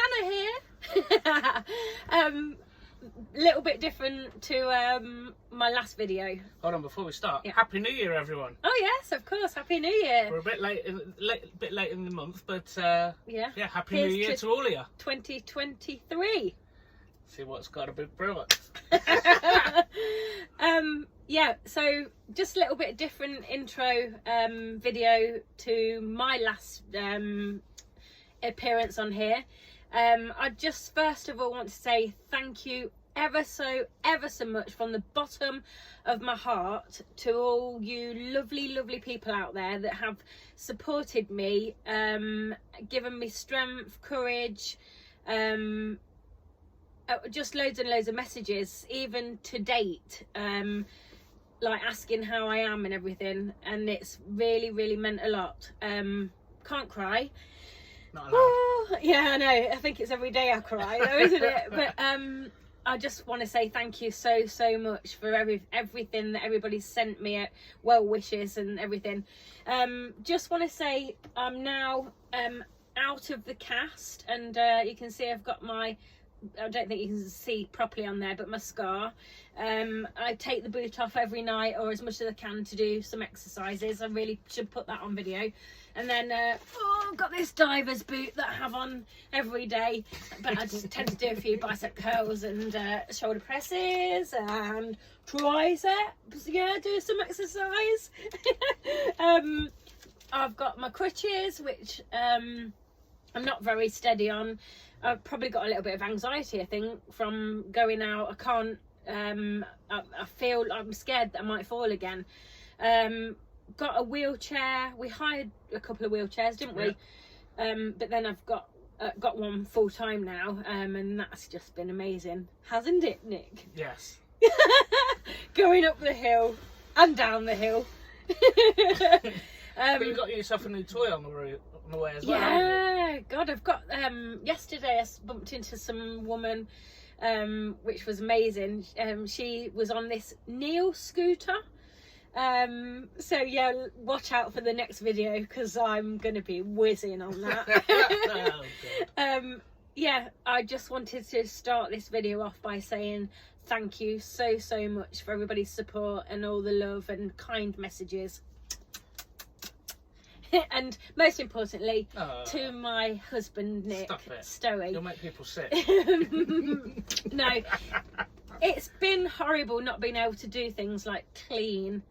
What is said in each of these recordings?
Hannah here. Little bit different to my last video. Hold on, before we start, Happy New Year, everyone. Oh yes, of course, Happy New Year. We're a bit late in the month, but yeah, Happy New Year to all of you. 2023. See what's got a big brew up. Yeah, so just a little bit different intro video to my last appearance on here. I just first of all want to say thank you ever so much from the bottom of my heart to all you lovely people out there that have supported me, given me strength, courage, just loads and loads of messages even to date, like asking how I am and everything, and it's really meant a lot. Can't cry. Not allowed. Yeah, I know. I think it's every day I cry, though, isn't it? But I just want to say thank you so much for everything that everybody's sent me, well wishes and everything. Just want to say I'm now out of the cast, and you can see I've got my, I don't think you can see properly on there, but my scar. I take the boot off every night, or as much as I can, to do some exercises. I really should put that on video. And then I've got this diver's boot that I have on every day, but I just tend to do a few bicep curls and shoulder presses and triceps. Yeah, do some exercise. I've got my crutches, which I'm not very steady on. I've probably got a little bit of anxiety, I think, from going out. I can't, I feel, I'm scared that I might fall again. Got a wheelchair. We hired a couple of wheelchairs, didn't we? Yeah. But then I've got one full time now, and that's just been amazing, hasn't it, Nick? Yes. Going up the hill and down the hill. But you got yourself a new toy on the way as well. Yeah, God, I've got. Yesterday I bumped into some woman, which was amazing. She was on this Neil scooter. So yeah, watch out for the next video because I'm gonna be whizzing on that. Yeah, I just wanted to start this video off by saying thank you so much for everybody's support and all the love and kind messages. And most importantly, to my husband Nick Stoey. You'll make people sick. No, it's been horrible not being able to do things like clean.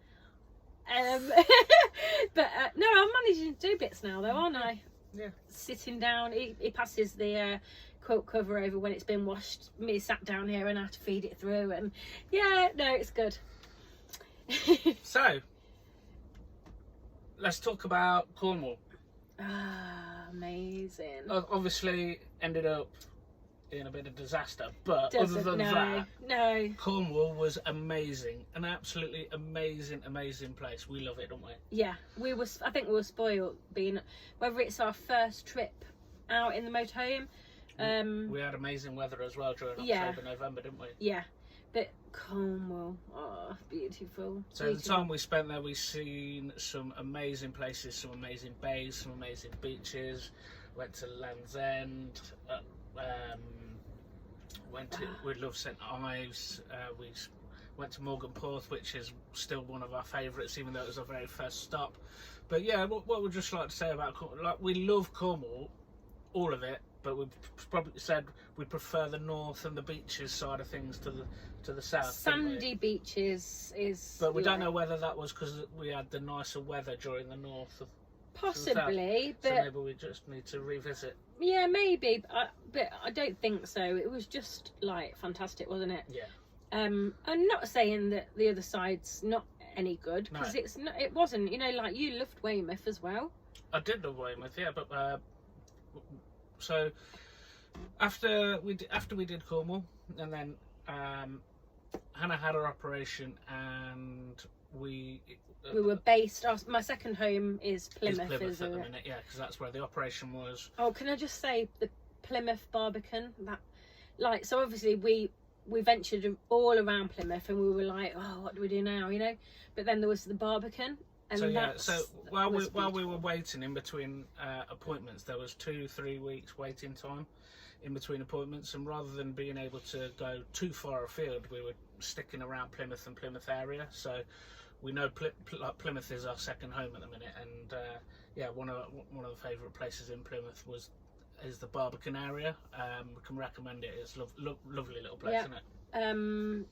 But no, I'm managing to do bits now though, aren't I? Yeah. Sitting down, he passes the quilt cover over when it's been washed. Me sat down here and I have to feed it through, and yeah, no, it's good. So let's talk about Cornwall. Amazing. Obviously ended up in a bit of disaster, but Doesn't, other than that, no, Cornwall was amazing. An absolutely amazing place. We love it, don't we? Yeah, I think we were spoiled being, whether it's our first trip out in the motorhome. We had amazing weather as well during October, November, didn't we? Yeah. But Cornwall, beautiful. So the time we spent there, we've seen some amazing places, some amazing bays, some amazing beaches. Went to Land's End. We love St Ives. We went to Morgan Porth, which is still one of our favourites, even though it was our very first stop. But yeah, what we'd just like to say about Cornwall, like, we love Cornwall, all of it, but we probably said we prefer the north and the beaches side of things to the south. Sandy beaches is. But we don't know whether that was because we had the nicer weather during the north. Possibly, but so maybe we just need to revisit. Yeah, maybe, but I don't think so. It was just like fantastic, wasn't it? Yeah. I'm not saying that the other side's not any good, because No. it's not. It wasn't. You know, like, you loved Weymouth as well. I did love Weymouth, yeah, but so after we did Cornwall, and then Hannah had her operation, and we were based. My second home is Plymouth, at the isn't it? minute, yeah, because that's where the operation was. Oh, can I just say the Plymouth Barbican? That, like, so obviously we ventured all around Plymouth, and we were like, oh, what do we do now? You know. But then there was the Barbican, And so while we were waiting in between appointments, there was 2-3 weeks waiting time in between appointments, and rather than being able to go too far afield, we were sticking around Plymouth and Plymouth area. So we know Plymouth is our second home at the minute, and one of the favourite places in Plymouth is the Barbican area. We can recommend it. It's lovely little place, isn't it?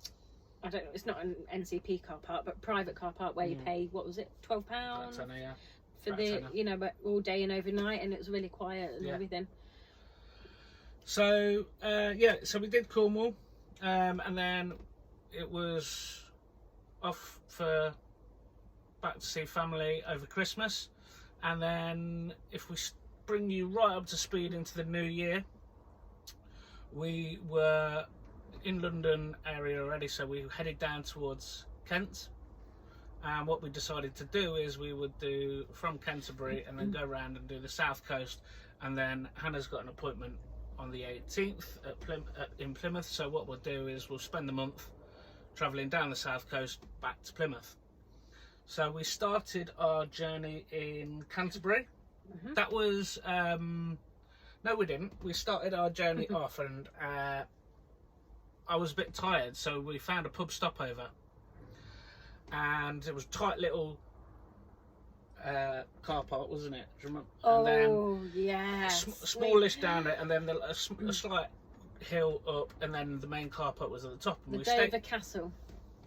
I don't know, it's not an NCP car park, but private car park where you pay, what was it, £12 for but all day and overnight, and it was really quiet and everything. So so we did Cornwall, and then it was off back to see family over Christmas, and then if we bring you right up to speed into the new year, we were in London area already, so we headed down towards Kent, and what we decided to do is we would do from Canterbury and then go around and do the south coast, and then Hannah's got an appointment on the 18th in Plymouth, so what we'll do is we'll spend the month travelling down the south coast back to Plymouth. So we started our journey in Canterbury. That was no, we didn't. We started our journey off, and I was a bit tired, so we found a pub stopover, and it was a tight little car park, wasn't it? Do you remember? And then smallish down it, and then a slight hill up, and then the main car park was at the top. And the Dover Castle.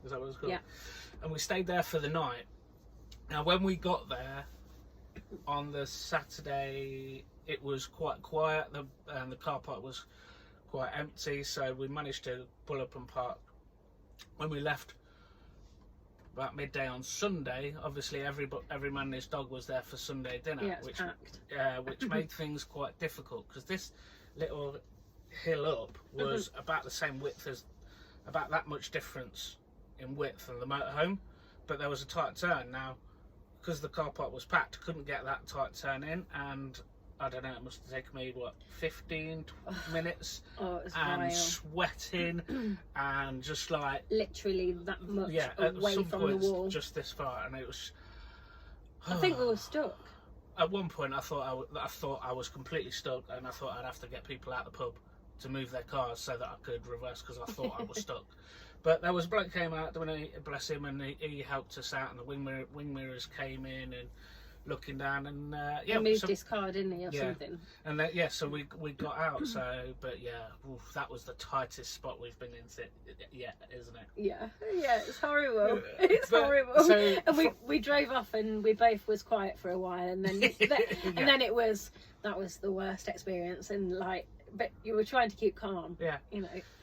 Is that what it was called? Yeah. And we stayed there for the night. Now, when we got there on the Saturday, it was quite quiet, and the car park was quite empty, so we managed to pull up and park. When we left about midday on Sunday, obviously every man and his dog was there for Sunday dinner, which made things quite difficult, because this little hill up was about the same width, as about that much difference in width than the motorhome, but there was a tight turn. Now, because the car park was packed, couldn't get that tight turn in, and I don't know, it must have taken me 15 minutes, and vile. Sweating and just like literally that much away some from the wall, just this far, and it was. I think we were stuck. At one point, I thought I was completely stuck, and I thought I'd have to get people out the pub to move their cars so that I could reverse, because I thought I was stuck. But there was a bloke came out, bless him, and he helped us out, and the wing mirrors came in and looking down, and he moved his car, didn't he, or something? And then, so we got out. So, but that was the tightest spot we've been in yet, isn't it? Yeah, it's horrible. It's horrible. So, and we drove off, and we both was quiet for a while, and then and then that was the worst experience, and but you were trying to keep calm. Yeah.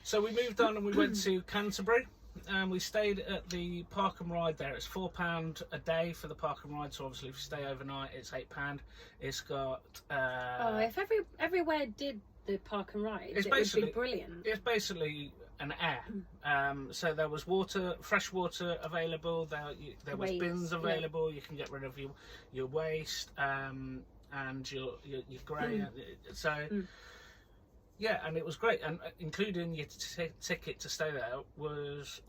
So we moved on, and we went to Canterbury, and we stayed at the park and ride there. It's £4 a day for the park and ride, so obviously if you stay overnight it's £8. It's got if everywhere did the park and ride, it would be brilliant. It's basically an air. So there was fresh water available, there was bins available. You can get rid of your waste and your grey. And it was great, and including your ticket to stay there was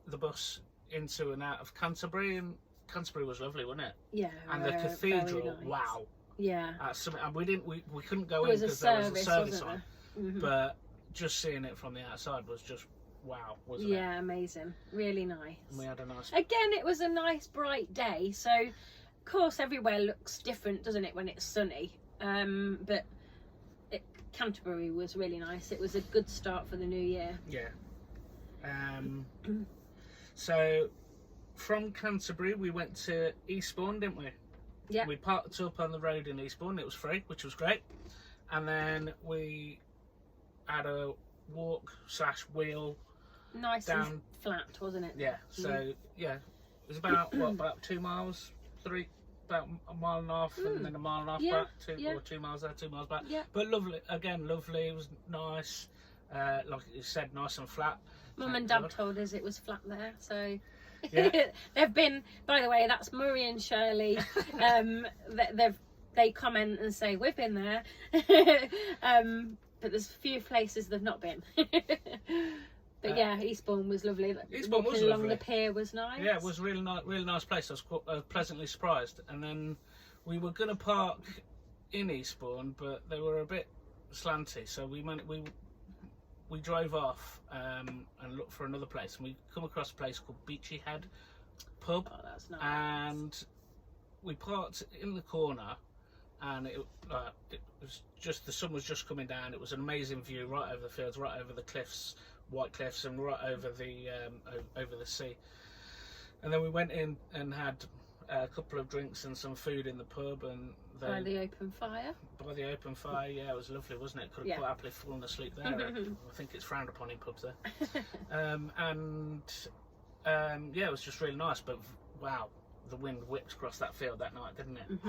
the bus into and out of Canterbury, and Canterbury was lovely, wasn't it? Yeah. And the cathedral, nice. wow. Yeah. And we couldn't go in because there was a service on, but just seeing it from the outside was just wow, wasn't it? Yeah, amazing, really nice. And we had a nice. Again, it was a nice bright day, so of course everywhere looks different, doesn't it, when it's sunny? But Canterbury was really nice. It was a good start for the new year. Yeah. So from Canterbury we went to Eastbourne, didn't we? Yeah. We parked up on the road in Eastbourne. It was free, which was great. And then we had a walk/wheel. Nice down and flat, wasn't it? Yeah. So it was about about 2 miles, about a mile and a half, and then a mile and a half back, 2 miles there, 2 miles back. Yeah. But lovely, lovely. It was nice, like you said, nice and flat. Mum and Dad told us it was flat there, so they've been. By the way, that's Murray and Shirley. They comment and say we've been there, but there's a few places they've not been. But yeah, Eastbourne was lovely. Eastbourne was Walking along lovely. the pier was nice. Yeah, it was a really nice place. I was quite, pleasantly surprised. And then we were going to park in Eastbourne, but they were a bit slanty, so we drove off and looked for another place, and we come across a place called Beachy Head Pub. Oh, that's nice. And we parked in the corner, and it was just, the sun was just coming down. It was an amazing view right over the fields, right over the cliffs, white cliffs, and right over the sea. And then we went in and had a couple of drinks and some food in the pub, and by the open fire. By the open fire, yeah, it was lovely, wasn't it? Could have quite happily fallen asleep there. I think it's frowned upon in pubs there. Yeah, it was just really nice. But wow, the wind whipped across that field that night, didn't it?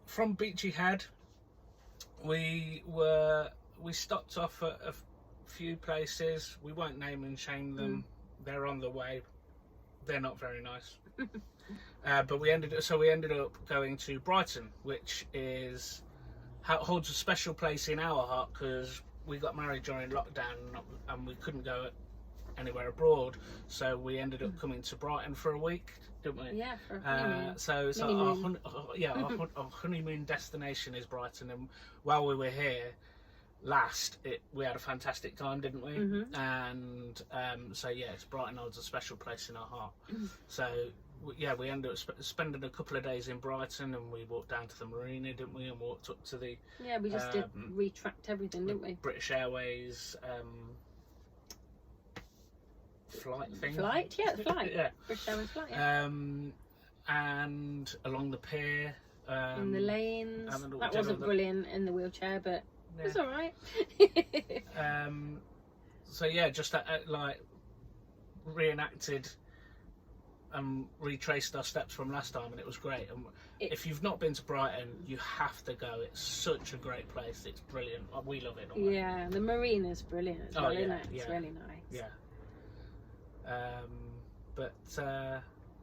From Beachy Head, we stopped off at a few places. We won't name and shame them. They're on the way. They're not very nice. But we ended up going to Brighton, which holds a special place in our heart, because we got married during lockdown and we couldn't go anywhere abroad, so we ended up coming to Brighton for a week, didn't we? Yeah, for a honeymoon. So it's our honeymoon destination is Brighton, and while we were here last, we had a fantastic time, didn't we? And so yeah, Brighton holds a special place in our heart. So yeah, we ended up spending a couple of days in Brighton, and we walked down to the marina, didn't we, and walked up to the we just did retract everything, didn't we? British Airways flight thing. Flight. Yeah, British Airways flight. Yeah. And along the pier, in the lanes. That wasn't brilliant in the wheelchair, but it was all right. So yeah, just like reenacted and retraced our steps from last time, and it was great. And if you've not been to Brighton, you have to go. It's such a great place. It's brilliant. We love it. Yeah, the marina's brilliant as well, isn't it? It's really nice. Yeah. But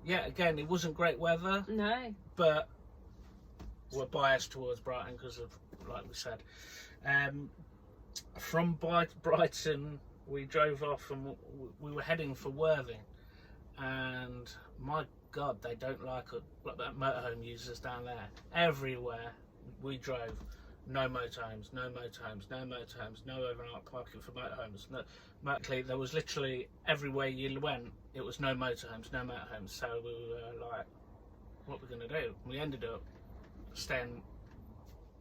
yeah, again, it wasn't great weather. No. But we're biased towards Brighton because of, like we said. From Brighton, we drove off and we were heading for Worthing. And my God, they don't like motorhome users down there. Everywhere we drove, no motorhomes, no motorhomes, no motorhomes, no overnight parking for motorhomes. There was literally everywhere you went, it was no motorhomes, no motorhomes. So we were like, what are we going to do? We ended up staying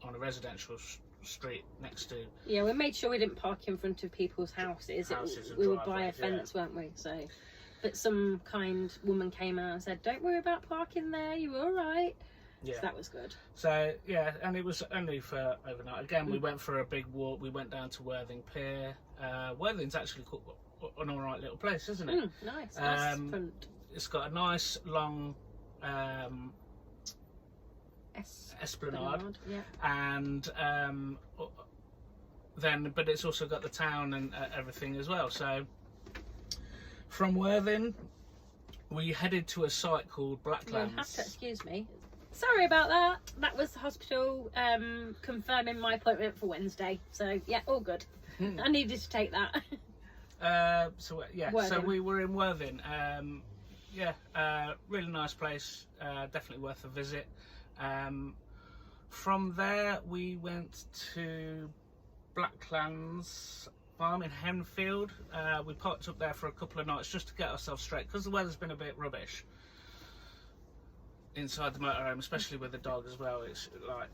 on a residential street next to... Yeah, we made sure we didn't park in front of people's houses. We were by a fence, weren't we? So... But some kind woman came out and said, don't worry about parking there, you're all right. Yeah. So that was good. So, yeah, and it was only for overnight. Again, we went for a big walk. We went down to Worthing Pier. Worthing's actually an all right little place, isn't it? Nice. Nice front. It's got a nice, long esplanade. Yeah. And but it's also got the town and everything as well. So... From Worthing, we headed to a site called Blacklands. You'll have to excuse me. Sorry about that. That was the hospital confirming my appointment for Wednesday. So, yeah, all good. I needed to take that. So, yeah, Worthing. So we were in Worthing. Really nice place. Definitely worth a visit. From there, we went to Blacklands farm in Henfield. We parked up there for a couple of nights just to get ourselves straight, because the weather's been a bit rubbish inside the motorhome, especially with the dog as well. It's like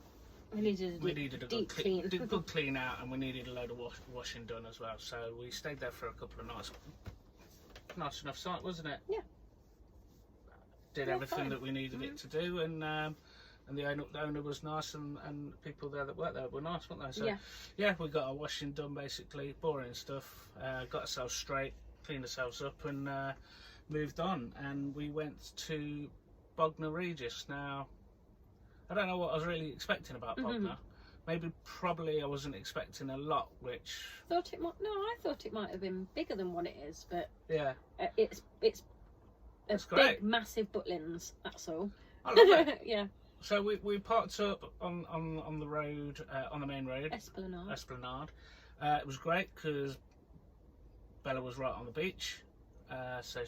we needed a good clean out, and we needed a load of washing done as well. So we stayed there for a couple of nights. Nice enough site, wasn't it? Yeah. Did everything that we needed it to do, and the owner was nice, and people there that worked there were nice, weren't they? So yeah, we got our washing done, basically, boring stuff, got ourselves straight, cleaned ourselves up, and moved on. And we went to Bognor Regis. Now, I don't know what I was really expecting about Bognor. Probably I wasn't expecting a lot, which... I thought it might have been bigger than what it is, but yeah, it's That's big, great. massive Butlins, that's all. I love it. Yeah. So we parked up on the road, on the main road. Esplanade. It was great because Bella was right on the beach, so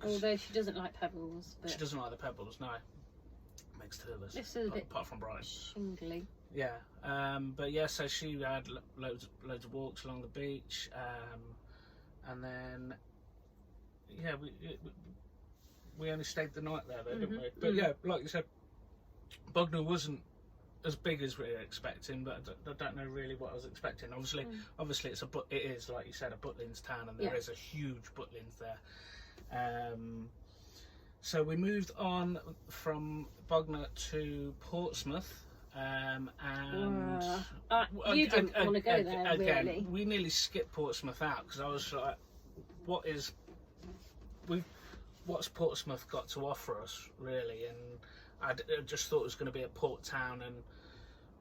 although she doesn't like pebbles, but she doesn't like the pebbles. No, makes two of us. this is a bit apart from Brighton. shingly. Yeah, but yeah, so she had loads of walks along the beach, and then yeah, we only stayed the night there, though, didn't we? But yeah, like you said, Bognor wasn't as big as we were expecting, but I don't know really what I was expecting. Obviously, it is like you said, a Butlins town, and there is a huge Butlins there. So we moved on from Bognor to Portsmouth. And you didn't want to go there, again, really. we nearly skipped Portsmouth out because I was like, what's Portsmouth got to offer us, really? And I just thought it was going to be a port town and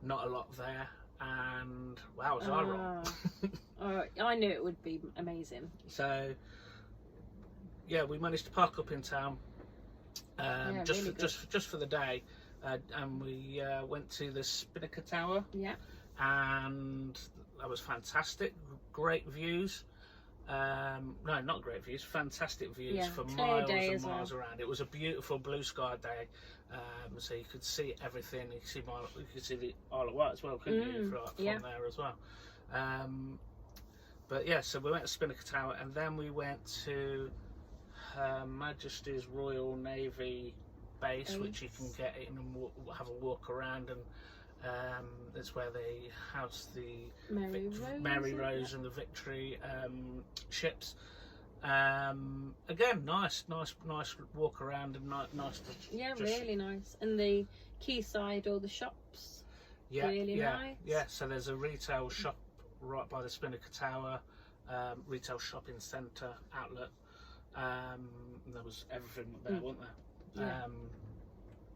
not a lot there, and wow, was I wrong. I knew it would be amazing. So yeah, we managed to park up in town, just for the day. And we went to the Spinnaker Tower. Yeah. And that was fantastic. Great views. No, not great views. Fantastic views for miles and miles around. It was a beautiful blue sky day. So you could see everything. You could see the Isle of Wight as well, couldn't you? From there as well. But yeah, so we went to Spinnaker Tower, and then we went to Her Majesty's Royal Navy base, which you can get in and have a walk around, and it's where they house the Mary Rose and the Victory ships. Again, nice walk around, and nice to really nice. And the quayside, all the shops, really nice. Yeah, so there's a retail shop right by the Spinnaker Tower, retail shopping centre, outlet. There was everything there, wasn't there?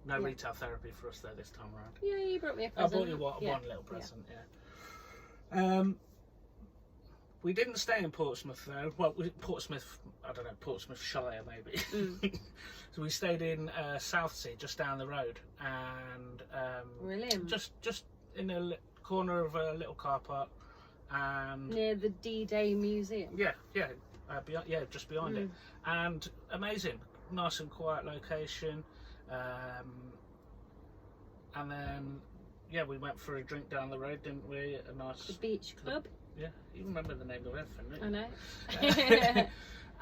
No retail therapy for us there this time around. Yeah, you brought me a present. I bought you one little present, we didn't stay in Portsmouth though. Well, Portsmouth, I don't know, Portsmouthshire maybe. So we stayed in Southsea, just down the road, and brilliant. Just in a corner of a little car park, and near the D-Day Museum. Just behind it, and amazing, nice and quiet location. And then we went for a drink down the road, didn't we? The beach club. Yeah, you remember the name of everything, don't you? I know.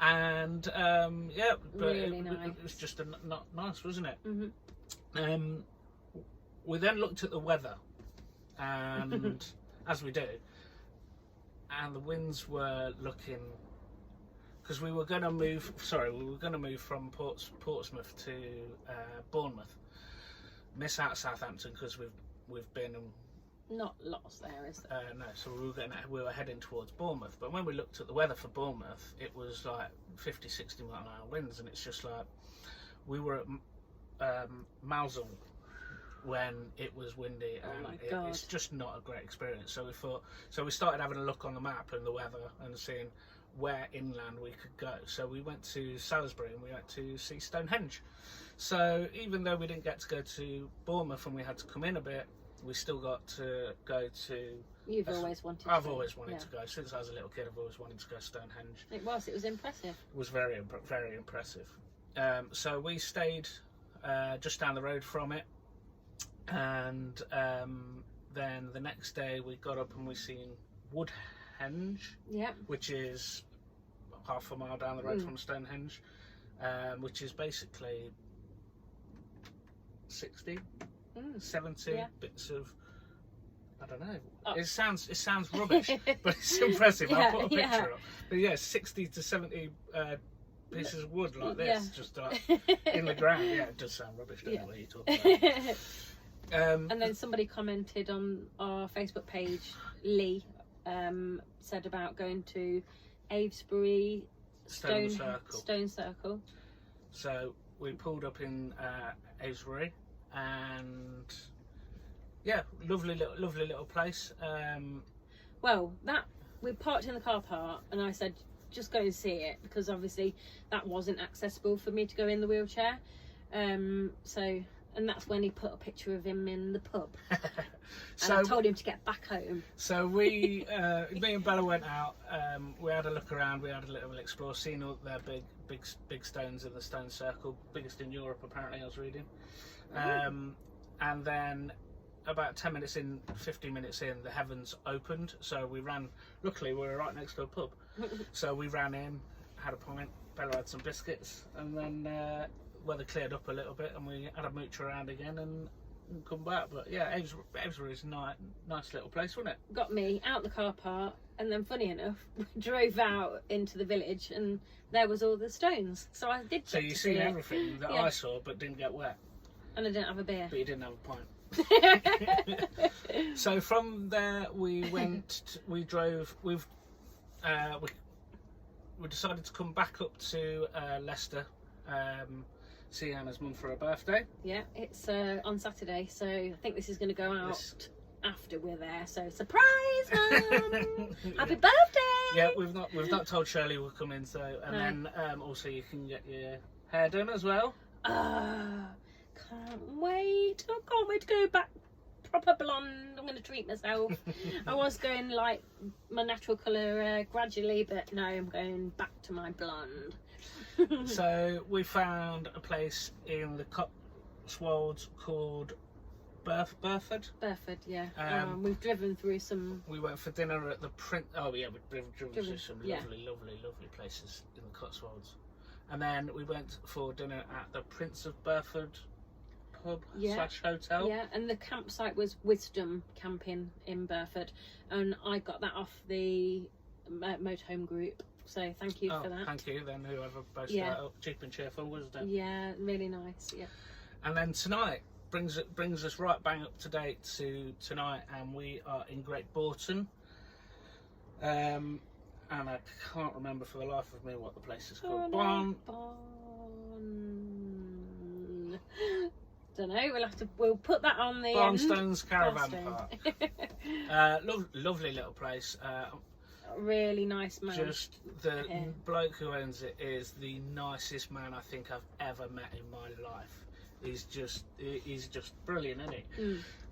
And but really nice. It was just not nice, wasn't it? We then looked at the weather, and as we do, and the winds were looking, because we were going to move from Portsmouth to Bournemouth. Miss out Southampton because we've been not lots there, is there? no, so we were heading towards Bournemouth, but when we looked at the weather for Bournemouth, it was like 50-60 mile an hour winds, and it's just like we were at Mousehole when it was windy, and it's just not a great experience. So we started having a look on the map and the weather and seeing where inland we could go. So we went to Salisbury and we went to see Stonehenge. So even though we didn't get to go to Bournemouth and we had to come in a bit, we still got to go to... I've always wanted to go. Since I was a little kid, I've always wanted to go to Stonehenge. It was impressive. It was very impressive. So we stayed just down the road from it, and then the next day we got up and we seen Woodhenge, which is half a mile down the road from Stonehenge, which is basically 60, 70 bits of, I don't know. It sounds rubbish, but it's impressive. I'll put a picture up. But 60 to 70 pieces of wood like this, just in the ground. Yeah, it does sound rubbish, doesn't it, when you talk about it. And then somebody commented on our Facebook page, Lee, said about going to Avesbury Stone Circle. So we pulled up in Avesbury, and lovely little place. We parked in the car park, and I said just go and see it, because obviously that wasn't accessible for me to go in the wheelchair. And that's when he put a picture of him in the pub. I told him to get back home. So me and Bella went out. We had a look around. We had a little explore, seen all their big stones in the stone circle, biggest in Europe apparently. I was reading, and then about 10 minutes in, 15 minutes in, the heavens opened. So we ran. Luckily, we were right next to a pub, so we ran in, had a pint. Bella had some biscuits, and then weather cleared up a little bit, and we had a mooch around again and come back. But yeah, Avesbury is a nice little place, wasn't it? Got me out the car park, and then funny enough, we drove out into the village, and there was all the stones. So I did. So you seen everything that I saw, but didn't get wet. And I didn't have a beer. But you didn't have a pint. So from there we drove. We decided to come back up to Leicester, see Anna's mum for her birthday. Yeah, it's on Saturday, so I think this is going to go out after we're there. So surprise, Mum! Happy birthday! Yeah, we've not told Shirley we're coming. So then also you can get your hair done as well. Can't wait! I can't wait to go back proper blonde. I'm going to treat myself. I was going like my natural colour gradually, but no, I'm going back to my blonde. So we found a place in the Cotswolds called Burford. Burford, yeah. We've driven through some. We went for dinner at the we've driven through some lovely places in the Cotswolds, and then we went for dinner at the Prince of Burford pub / hotel. Yeah, and the campsite was Wisdom Camping in Burford, and I got that off the motorhome group. So thank you for that. Thank you. Then whoever posted that up, cheap and cheerful, Wisdom. Yeah, really nice. Yeah. And then tonight brings us right bang up to date to tonight, and we are in Great Bourton. And I can't remember for the life of me what the place is called. Don't know. We'll put that on the Barnstones Caravan Park. Lovely little place. Really nice man. Just the bloke who owns it is the nicest man I think I've ever met in my life. He's just brilliant, isn't he?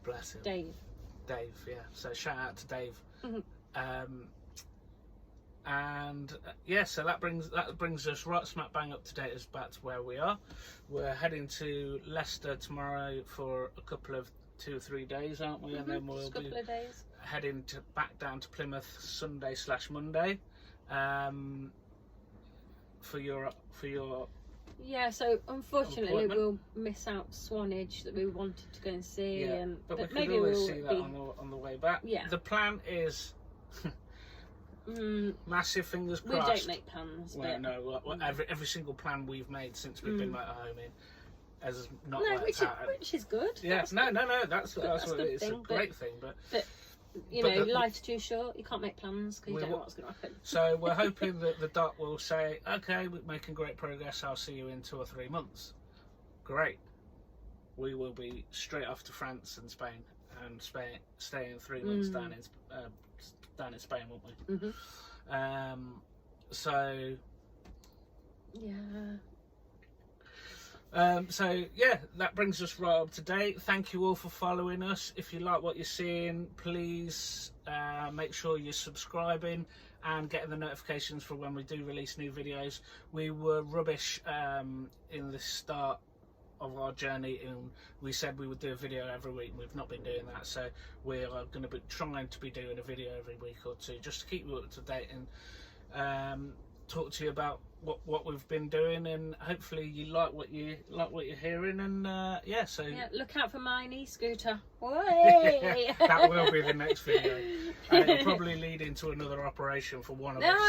Bless him. Dave, yeah. So shout out to Dave. So that brings us right smack bang up to date as back to where we are. We're heading to Leicester tomorrow for a couple of 2 or 3 days, aren't we? And then we'll be heading back down to Plymouth Sunday / Monday for your. Yeah, so unfortunately we'll miss out Swanage that we wanted to go and see, but maybe we'll see that on the way back. Yeah. The plan is massive fingers crossed. We don't make plans. Well, no. Every single plan we've made since we've been motorhoming has not worked out. Which is good. Yeah. No. That's what it's a great thing, but life's too short. You can't make plans because you don't know what's going to happen. So we're hoping that the doc will say, "Okay, we're making great progress. I'll see you in 2 or 3 months." Great. We will be straight off to France and Spain and staying 3 months down in Spain, won't we? So that brings us right up to date. Thank you all for following us. If you like what you're seeing, please make sure you're subscribing and getting the notifications for when we do release new videos. We were rubbish in the start of our journey, and we said we would do a video every week, and we've not been doing that, so we are going to be trying to be doing a video every week or two just to keep you up to date and talk to you about what we've been doing, and hopefully you like what you're hearing. And look out for my e-scooter. That will be the next video. It'll probably lead into another operation for one of us.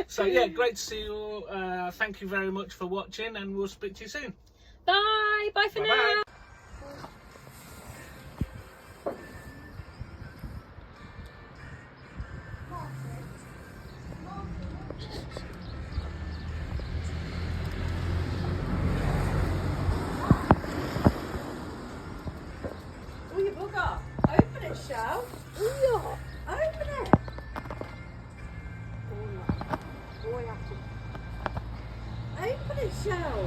So great to see you all. Thank you very much for watching, and we'll speak to you soon. Bye for now. Open it, Shell. Open it. Open it, Shell.